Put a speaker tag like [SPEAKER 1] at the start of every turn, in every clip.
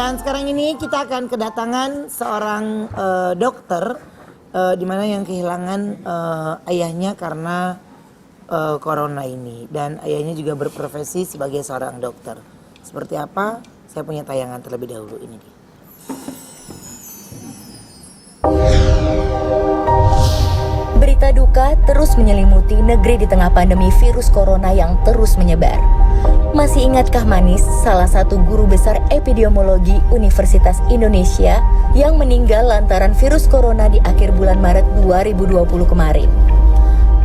[SPEAKER 1] Dan sekarang ini kita akan kedatangan seorang dokter di mana yang kehilangan ayahnya karena corona ini, dan ayahnya juga berprofesi sebagai seorang dokter. Seperti apa? Saya punya tayangan terlebih dahulu, ini dia.
[SPEAKER 2] Berita duka terus menyelimuti negeri di tengah pandemi virus corona yang terus menyebar. Masih ingatkah Manis, salah satu guru besar epidemiologi Universitas Indonesia yang meninggal lantaran virus corona di akhir bulan Maret 2020 kemarin?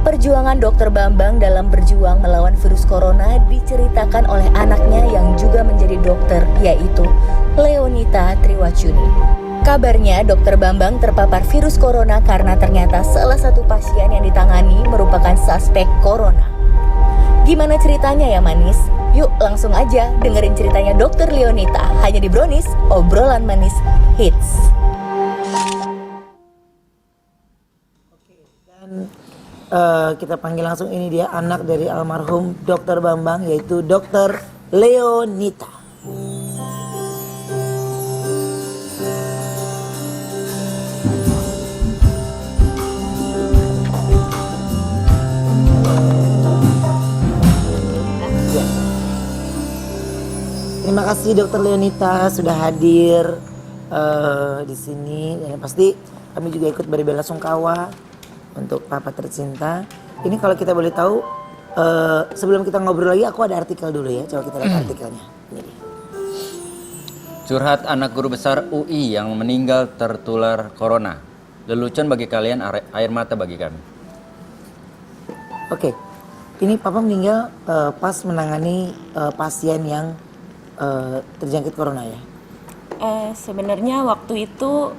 [SPEAKER 2] Perjuangan Dr. Bambang dalam berjuang melawan virus corona diceritakan oleh anaknya yang juga menjadi dokter, yaitu Leonita Triwacuni. Kabarnya Dr. Bambang terpapar virus corona karena ternyata salah satu pasien yang ditangani merupakan suspek corona. Gimana ceritanya ya Manis? Yuk langsung aja dengerin ceritanya Dr. Leonita hanya di Brownies, obrolan manis hits.
[SPEAKER 1] Dan kita panggil langsung, ini dia anak dari almarhum Dr. Bambang, yaitu Dr. Leonita. Terima kasih Dr. Leonita sudah hadir di sini, dan pasti kami juga ikut berbela-sungkawa untuk papa tercinta. Ini kalau kita boleh tahu, sebelum kita ngobrol lagi, aku ada artikel dulu ya. Coba kita lihat artikelnya. Ini dia.
[SPEAKER 3] Curhat anak guru besar UI yang meninggal tertular corona. Lelucon bagi kalian, air mata bagi kami.
[SPEAKER 1] Oke, ini papa meninggal pas menangani pasien yang terjangkit corona ya?
[SPEAKER 4] Sebenarnya waktu itu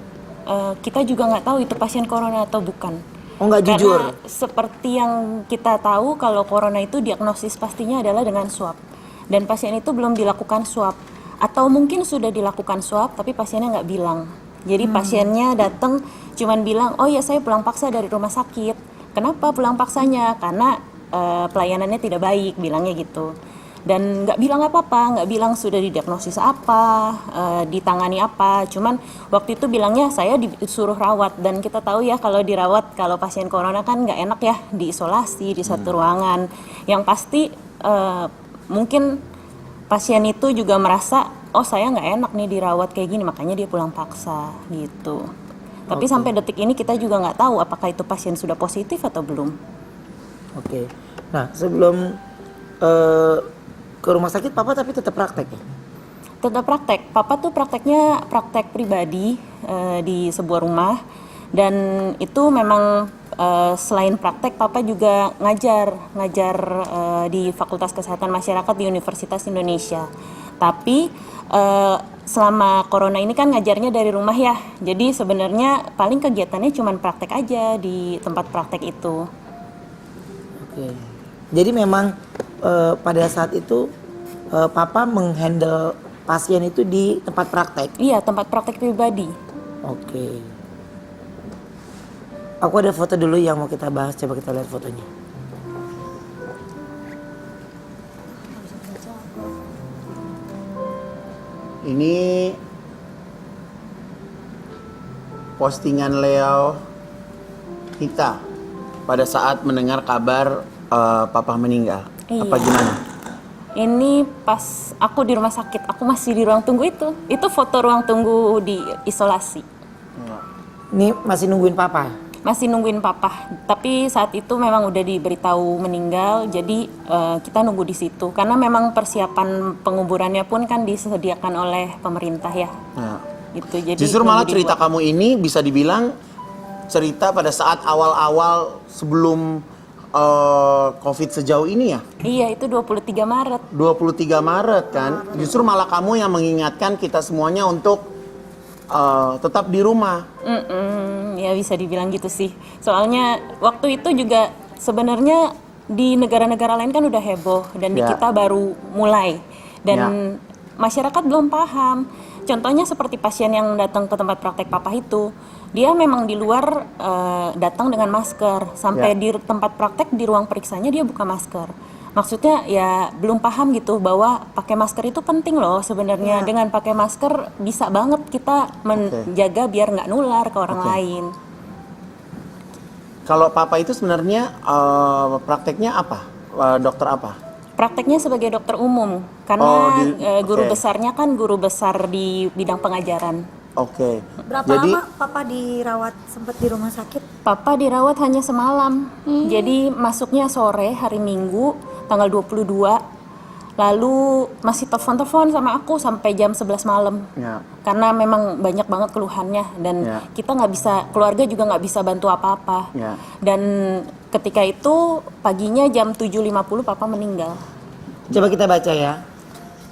[SPEAKER 4] kita juga nggak tahu itu pasien corona atau bukan.
[SPEAKER 1] Oh, nggak jujur?
[SPEAKER 4] Karena seperti yang kita tahu, kalau corona itu diagnosis pastinya adalah dengan swab. Dan pasien itu belum dilakukan swab. Atau mungkin sudah dilakukan swab tapi pasiennya nggak bilang. Jadi pasiennya datang cuman bilang, oh ya saya pulang paksa dari rumah sakit. Kenapa pulang paksanya? Karena pelayanannya tidak baik, bilangnya gitu. Dan nggak bilang apa-apa, nggak bilang sudah didiagnosis apa, ditangani apa. Cuman waktu itu bilangnya saya disuruh rawat, dan kita tahu ya kalau dirawat, kalau pasien corona kan nggak enak ya, diisolasi di satu ruangan. Yang pasti mungkin pasien itu juga merasa, oh saya nggak enak nih dirawat kayak gini, makanya dia pulang paksa gitu. Tapi sampai detik ini kita juga nggak tahu apakah itu pasien sudah positif atau belum.
[SPEAKER 1] Oke. Nah, sebelum ke rumah sakit, papa tapi tetap praktek ya?
[SPEAKER 4] Tetap praktek. Papa tuh prakteknya praktek pribadi di sebuah rumah, dan itu memang selain praktek, papa juga ngajar di Fakultas Kesehatan Masyarakat di Universitas Indonesia. Tapi selama corona ini kan ngajarnya dari rumah ya, jadi sebenarnya paling kegiatannya cuma praktek aja di tempat praktek itu.
[SPEAKER 1] Oke. Jadi memang pada saat itu papa menghandle pasien itu di tempat praktek?
[SPEAKER 4] Iya, tempat praktek pribadi.
[SPEAKER 1] Oke. Aku ada foto dulu yang mau kita bahas, coba kita lihat fotonya.
[SPEAKER 5] Ini postingan Leo kita pada saat mendengar kabar papa meninggal.
[SPEAKER 4] Iya.
[SPEAKER 5] Apa gimana?
[SPEAKER 4] Ini pas aku di rumah sakit, aku masih di ruang tunggu itu. Itu foto ruang tunggu di isolasi.
[SPEAKER 1] Ini masih nungguin papa?
[SPEAKER 4] Masih nungguin papa. Tapi saat itu memang udah diberitahu meninggal, jadi kita nunggu di situ. Karena memang persiapan penguburannya pun kan disediakan oleh pemerintah ya.
[SPEAKER 5] Nah,
[SPEAKER 4] Gitu. Jadi
[SPEAKER 5] justru malah
[SPEAKER 4] nunggu
[SPEAKER 5] cerita
[SPEAKER 4] dibuat.
[SPEAKER 5] kamu ini bisa dibilang cerita pada saat awal-awal sebelum COVID sejauh ini ya?
[SPEAKER 4] Iya, itu 23 Maret.
[SPEAKER 5] 23 Maret kan? Justru malah kamu yang mengingatkan kita semuanya untuk tetap di rumah.
[SPEAKER 4] Ya bisa dibilang gitu sih. Soalnya waktu itu juga sebenarnya di negara-negara lain kan udah heboh, dan di
[SPEAKER 5] Ya.
[SPEAKER 4] kita baru mulai. Dan
[SPEAKER 5] Ya.
[SPEAKER 4] masyarakat belum paham. Contohnya seperti pasien yang datang ke tempat praktek papa itu, dia memang di luar datang dengan masker. Sampai
[SPEAKER 5] Ya.
[SPEAKER 4] di tempat praktek, di ruang periksanya dia buka masker. Maksudnya ya belum paham gitu bahwa pakai masker itu penting loh sebenarnya. Dengan pakai masker bisa banget kita menjaga biar nggak nular ke orang lain.
[SPEAKER 5] Kalau papa itu sebenarnya prakteknya apa? Dokter apa?
[SPEAKER 4] Prakteknya sebagai dokter umum karena guru besarnya kan guru besar di bidang pengajaran.
[SPEAKER 5] Oke.
[SPEAKER 6] Berapa
[SPEAKER 5] Jadi
[SPEAKER 6] lama Papa dirawat sempat di rumah sakit?
[SPEAKER 4] Papa dirawat hanya semalam. Jadi masuknya sore hari Minggu tanggal 22. Lalu masih telepon-telepon sama aku sampai jam 11 malam.
[SPEAKER 5] ya.
[SPEAKER 4] Karena memang banyak banget keluhannya dan kita nggak bisa, keluarga juga nggak bisa bantu apa-apa.
[SPEAKER 5] Ya.
[SPEAKER 4] Dan ketika itu paginya jam 7.50 Papa meninggal.
[SPEAKER 1] Coba kita baca ya.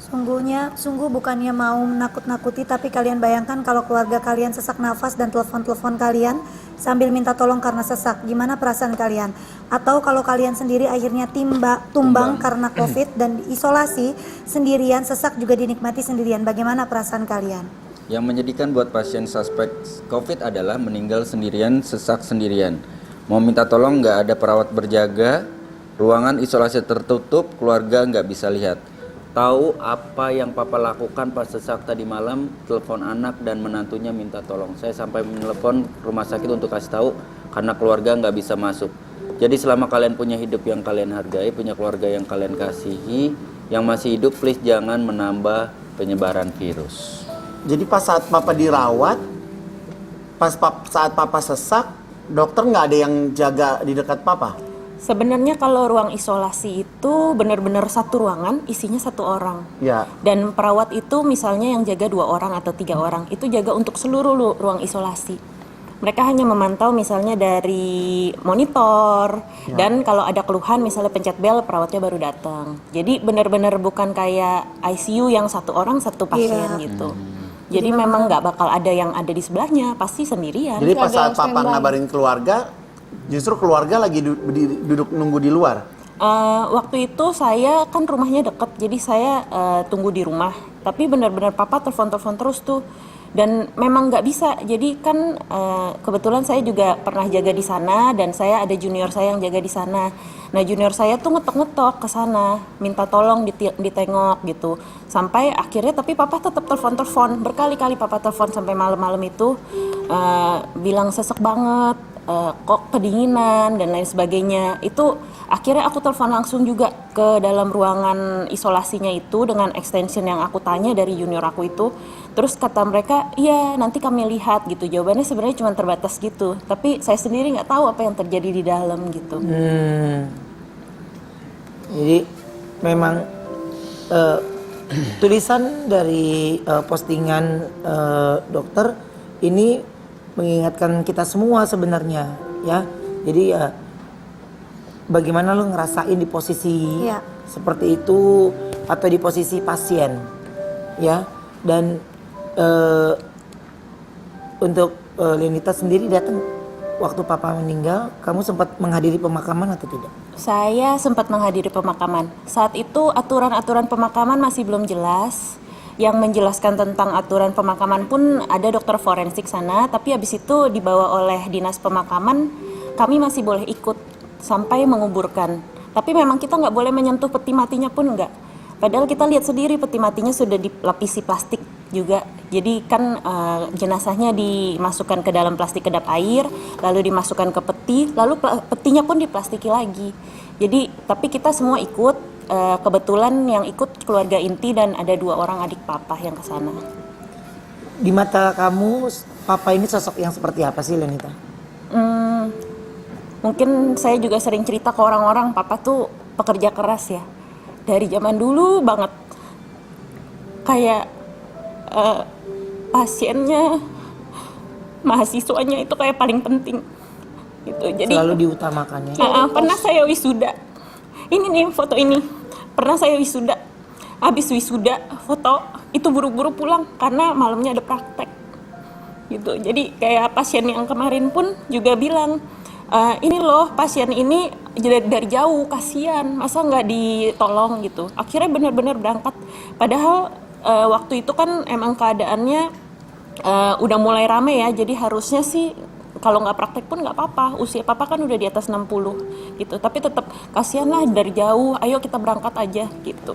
[SPEAKER 6] Sungguh bukannya mau menakut-nakuti, tapi kalian bayangkan kalau keluarga kalian sesak nafas dan telepon-telepon kalian sambil minta tolong karena sesak. Gimana perasaan kalian? Atau kalau kalian sendiri akhirnya tumbang karena COVID dan isolasi sendirian, sesak juga dinikmati sendirian. Bagaimana perasaan kalian?
[SPEAKER 3] Yang menyedihkan buat pasien suspek COVID adalah meninggal sendirian, sesak sendirian. Mau minta tolong nggak ada perawat berjaga, ruangan isolasi tertutup, keluarga nggak bisa lihat. Tahu apa yang papa lakukan pas sesak tadi malam, telepon anak dan menantunya minta tolong. Saya sampai menelepon rumah sakit untuk kasih tahu karena keluarga nggak bisa masuk. Jadi selama kalian punya hidup yang kalian hargai, punya keluarga yang kalian kasihi, yang masih hidup, please jangan menambah penyebaran virus.
[SPEAKER 5] Jadi pas saat papa dirawat, saat papa sesak, dokter nggak ada yang jaga di dekat papa?
[SPEAKER 4] Sebenarnya kalau ruang isolasi itu benar-benar satu ruangan, isinya satu orang.
[SPEAKER 5] Ya.
[SPEAKER 4] Dan perawat itu misalnya yang jaga 2 orang atau 3 orang, itu jaga untuk seluruh ruang isolasi. Mereka hanya memantau misalnya dari monitor, dan kalau ada keluhan misalnya pencet bel, perawatnya baru datang. Jadi benar-benar bukan kayak ICU yang satu orang satu pasien gitu. Jadi memang nggak bakal ada yang ada di sebelahnya, pasti sendirian.
[SPEAKER 5] Jadi pas saat papa ngabarin keluarga, justru keluarga lagi duduk nunggu di luar?
[SPEAKER 4] Waktu itu saya kan rumahnya deket, jadi saya tunggu di rumah. Tapi benar-benar papa telepon-telepon terus tuh. Dan memang nggak bisa, jadi kan kebetulan saya juga pernah jaga di sana dan saya ada junior saya yang jaga di sana. Nah junior saya tuh ngetok-ngetok ke sana, minta tolong ditengok gitu. Sampai akhirnya tapi papa tetap telepon-telepon, berkali-kali papa telepon sampai malam-malam itu bilang sesek banget, kok kedinginan dan lain sebagainya. Itu akhirnya aku telepon langsung juga ke dalam ruangan isolasinya itu dengan extension yang aku tanya dari junior aku itu. Terus kata mereka, iya nanti kami lihat gitu. Jawabannya sebenarnya cuma terbatas gitu. Tapi saya sendiri nggak tahu apa yang terjadi di dalam gitu.
[SPEAKER 1] Jadi memang tulisan dari postingan dokter ini mengingatkan kita semua sebenarnya ya. Jadi ya bagaimana lu ngerasain di posisi seperti itu atau di posisi pasien ya. Dan untuk Leonita sendiri datang waktu papa meninggal, kamu sempat menghadiri pemakaman atau tidak?
[SPEAKER 4] Saya sempat menghadiri pemakaman. Saat itu aturan-aturan pemakaman masih belum jelas. Yang menjelaskan tentang aturan pemakaman pun ada dokter forensik sana, tapi habis itu dibawa oleh dinas pemakaman, kami masih boleh ikut sampai menguburkan. Tapi memang kita nggak boleh menyentuh peti matinya pun nggak. Padahal kita lihat sendiri peti matinya sudah dilapisi plastik juga. Jadi kan jenazahnya dimasukkan ke dalam plastik kedap air, lalu dimasukkan ke peti, lalu petinya pun diplastiki lagi. Jadi tapi kita semua ikut. Kebetulan yang ikut keluarga inti dan ada 2 orang adik papa yang ke sana.
[SPEAKER 1] Di mata kamu, papa ini sosok yang seperti apa sih, Leonita?
[SPEAKER 4] Mungkin saya juga sering cerita ke orang-orang, papa tuh pekerja keras ya. Dari zaman dulu banget. Kayak pasiennya, mahasiswanya itu kayak paling penting. Gitu. Jadi
[SPEAKER 1] selalu diutamakan ya.
[SPEAKER 4] Pernah saya wisuda. Ini nih foto ini. Pernah saya wisuda. Habis wisuda foto itu buru-buru pulang karena malamnya ada praktek. Gitu. Jadi kayak pasien yang kemarin pun juga bilang, ini loh pasien ini dari jauh, kasihan, masa nggak ditolong gitu. Akhirnya benar-benar berangkat. Padahal waktu itu kan emang keadaannya udah mulai rame ya, jadi harusnya sih kalau nggak praktek pun nggak apa-apa, usia papa kan udah di atas 60 gitu, tapi tetap kasihan lah dari jauh, ayo kita berangkat aja gitu.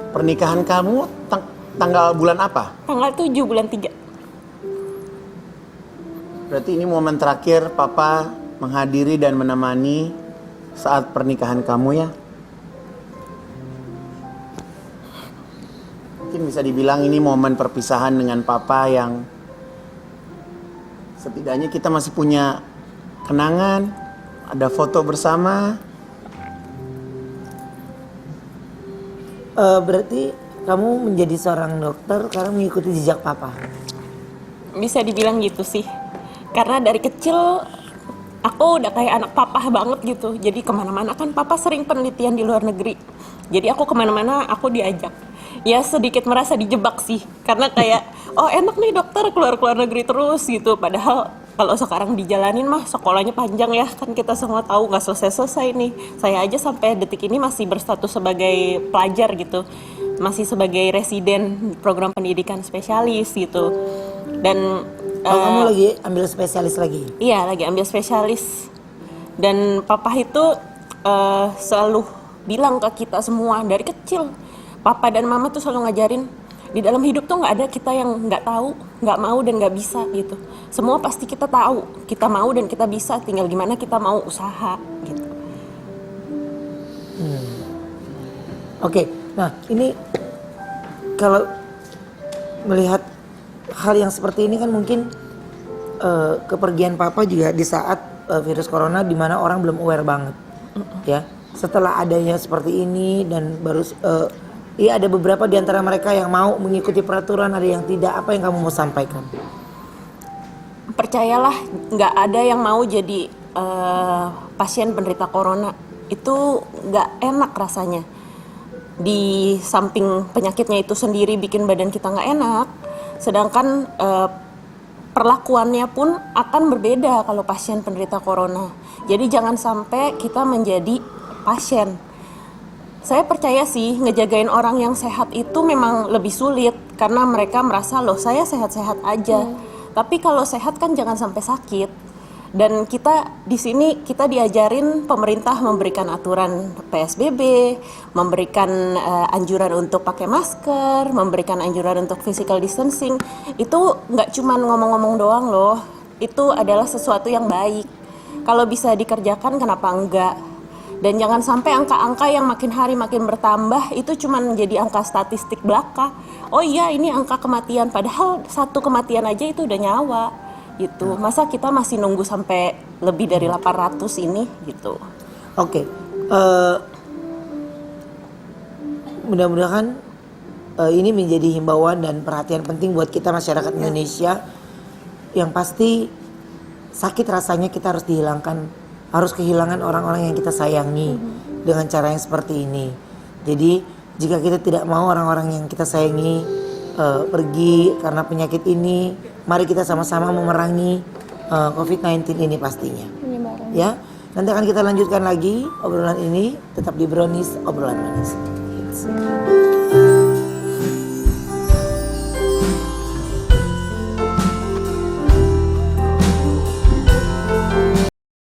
[SPEAKER 5] Pernikahan kamu tanggal bulan apa?
[SPEAKER 4] Tanggal 7 bulan 3.
[SPEAKER 5] Berarti ini momen terakhir papa menghadiri dan menemani saat pernikahan kamu ya? Mungkin bisa dibilang ini momen perpisahan dengan papa yang setidaknya kita masih punya kenangan, ada foto bersama.
[SPEAKER 1] Berarti kamu menjadi seorang dokter karena mengikuti jejak papa.
[SPEAKER 4] Bisa dibilang gitu sih, karena dari kecil aku udah kayak anak papa banget gitu. Jadi kemana-mana kan papa sering penelitian di luar negeri, jadi aku kemana-mana aku diajak. Ya sedikit merasa dijebak sih, karena kayak oh enak nih dokter keluar negeri terus gitu. Padahal kalau sekarang dijalanin mah sekolahnya panjang ya, kan kita semua tahu nggak selesai nih. Saya aja sampai detik ini masih berstatus sebagai pelajar gitu, masih sebagai residen program pendidikan spesialis gitu. Dan
[SPEAKER 1] Kamu lagi ambil spesialis lagi?
[SPEAKER 4] iya, lagi ambil spesialis. Dan papa itu selalu bilang ke kita semua dari kecil, papa dan mama tuh selalu ngajarin, di dalam hidup tuh nggak ada kita yang nggak tahu, nggak mau dan nggak bisa gitu. Semua pasti kita tahu, kita mau dan kita bisa, tinggal gimana kita mau usaha gitu.
[SPEAKER 1] Oke, nah ini kalau melihat hal yang seperti ini kan mungkin kepergian papa juga di saat virus corona di mana orang belum aware banget, ya. Setelah adanya seperti ini dan baru iya ada beberapa di antara mereka yang mau mengikuti peraturan, ada yang tidak. Apa yang kamu mau sampaikan?
[SPEAKER 4] Percayalah, nggak ada yang mau jadi pasien penderita corona. Itu nggak enak rasanya. Di samping penyakitnya itu sendiri bikin badan kita nggak enak, sedangkan perlakuannya pun akan berbeda kalau pasien penderita corona. Jadi jangan sampai kita menjadi pasien. Saya percaya sih ngejagain orang yang sehat itu memang lebih sulit karena mereka merasa loh saya sehat-sehat aja. Tapi kalau sehat kan jangan sampai sakit. Dan kita di sini kita diajarin pemerintah memberikan aturan PSBB, memberikan anjuran untuk pakai masker, memberikan anjuran untuk physical distancing. Itu nggak cuma ngomong-ngomong doang loh. Itu adalah sesuatu yang baik. Kalau bisa dikerjakan kenapa enggak? Dan jangan sampai angka-angka yang makin hari makin bertambah itu cuma menjadi angka statistik belaka. Oh iya ini angka kematian, padahal satu kematian aja itu udah nyawa gitu. Masa kita masih nunggu sampai lebih dari 800 ini gitu.
[SPEAKER 1] Oke, mudah-mudahan ini menjadi himbauan dan perhatian penting buat kita masyarakat Indonesia. Yang pasti sakit rasanya kita harus dihilangkan, harus kehilangan orang-orang yang kita sayangi dengan cara yang seperti ini. Jadi jika kita tidak mau orang-orang yang kita sayangi pergi karena penyakit ini, mari kita sama-sama memerangi COVID-19 ini pastinya. Ya, nanti akan kita lanjutkan lagi obrolan ini. Tetap di Brownies, obrolan manis.